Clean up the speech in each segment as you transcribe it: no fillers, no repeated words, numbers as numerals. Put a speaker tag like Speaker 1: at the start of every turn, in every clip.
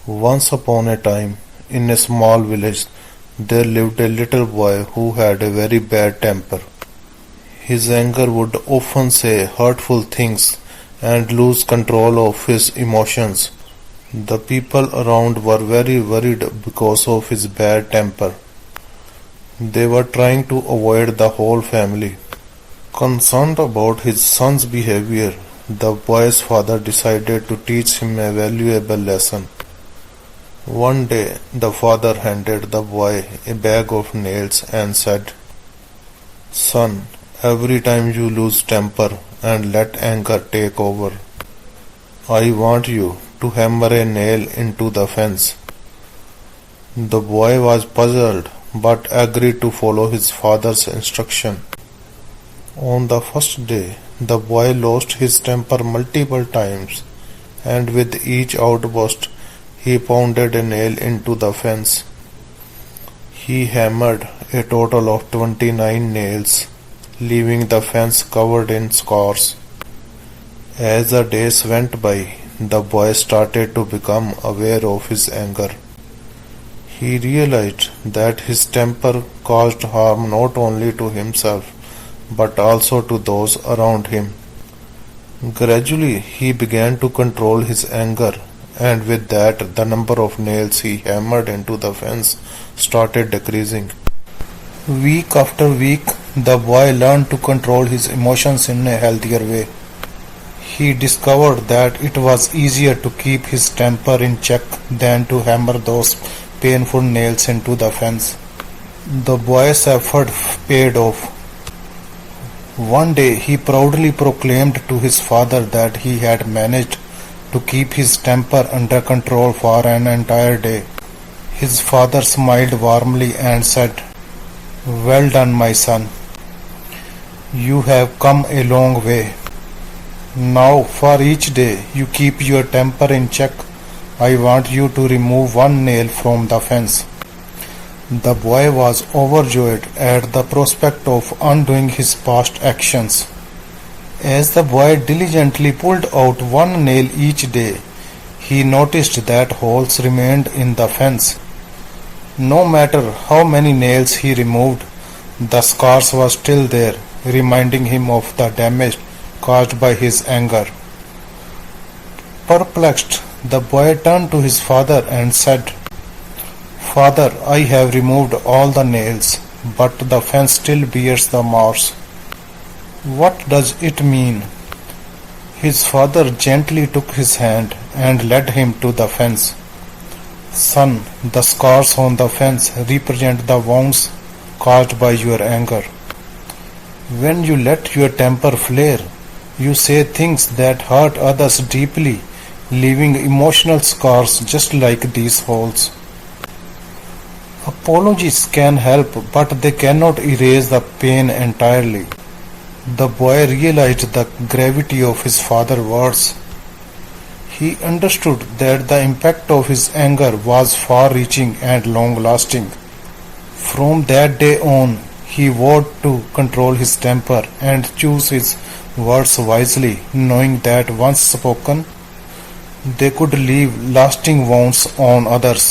Speaker 1: Once upon a time, in a small village, there lived a little boy who had a very bad temper. His anger would often say hurtful things and lose control of his emotions. The people around were very worried because of his bad temper. They were trying to avoid the whole family. Concerned about his son's behavior, the boy's father decided to teach him a valuable lesson. One day, the father handed the boy a bag of nails and said, "Son, every time you lose temper and let anger take over, I want you to hammer a nail into the fence." The boy was puzzled but agreed to follow his father's instruction. On the first day, the boy lost his temper multiple times, and with each outburst, he pounded a nail into the fence. He hammered a total of 29 nails, leaving the fence covered in scars. As the days went by, the boy started to become aware of his anger. He realized that his temper caused harm not only to himself but also to those around him. Gradually, he began to control his anger, and with that, the number of nails he hammered into the fence started decreasing. Week after week, the boy learned to control his emotions in a healthier way. He discovered that it was easier to keep his temper in check than to hammer those painful nails into the fence. The boy's effort paid off. One day he proudly proclaimed to his father that he had managed to keep his temper under control for an entire day. His father smiled warmly and said, "Well done, my son. You have come a long way. Now, for each day you keep your temper in check, I want you to remove one nail from the fence." The boy was overjoyed at the prospect of undoing his past actions. As the boy diligently pulled out one nail each day, he noticed that holes remained in the fence. No matter how many nails he removed, the scars were still there, reminding him of the damage caused by his anger. Perplexed, the boy turned to his father and said, "Father, I have removed all the nails, but the fence still bears the marks. What does it mean?" His father gently took his hand and led him to the fence. "Son, the scars on the fence represent the wounds caused by your anger. When you let your temper flare, you say things that hurt others deeply, leaving emotional scars just like these holes. Apologies can help, but they cannot erase the pain entirely." The boy realized the gravity of his father's words. He understood that the impact of his anger was far-reaching and long-lasting. From that day on, he vowed to control his temper and choose his words wisely, knowing that once spoken, they could leave lasting wounds on others.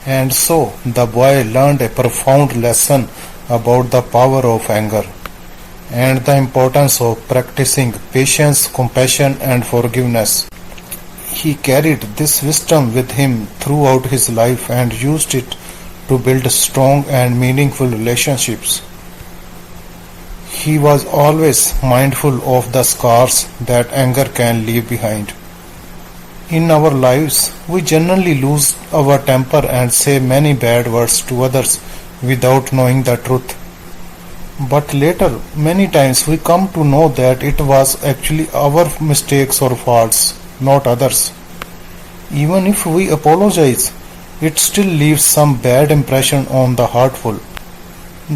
Speaker 1: And so, the boy learned a profound lesson about the power of anger and the importance of practicing patience, compassion, and forgiveness. He carried this wisdom with him throughout his life and used it to build strong and meaningful relationships. He was always mindful of the scars that anger can leave behind. In our lives, we generally lose our temper and say many bad words to others without knowing the truth. But later, many times we come to know that it was actually our mistakes or faults, not others. Even if we apologize, it still leaves some bad impression on the heartful.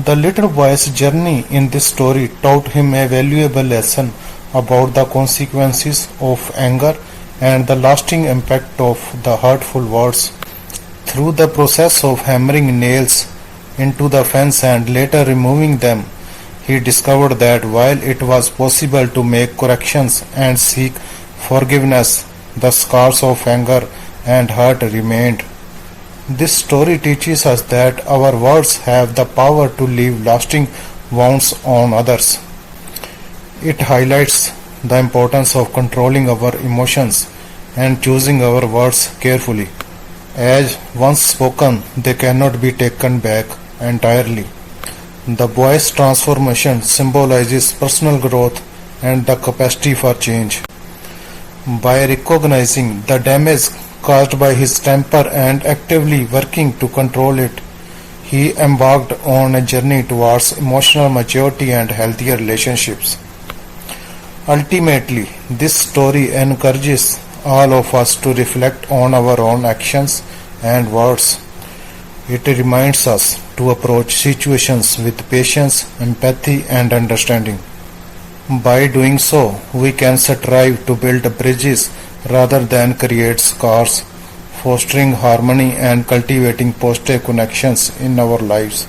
Speaker 1: The little boy's journey in this story taught him a valuable lesson about the consequences of anger and the lasting impact of the hurtful words. Through the process of hammering nails into the fence and later removing them, he discovered that while it was possible to make corrections and seek forgiveness, the scars of anger and hurt remained. This story teaches us that our words have the power to leave lasting wounds on others. It highlights the importance of controlling our emotions and choosing our words carefully. As once spoken, they cannot be taken back entirely. The boy's transformation symbolizes personal growth and the capacity for change. By recognizing the damage caused by his temper and actively working to control it, he embarked on a journey towards emotional maturity and healthier relationships. Ultimately, this story encourages all of us to reflect on our own actions and words. It reminds us to approach situations with patience, empathy, and understanding. By doing so, we can strive to build bridges rather than create scars, fostering harmony and cultivating positive connections in our lives.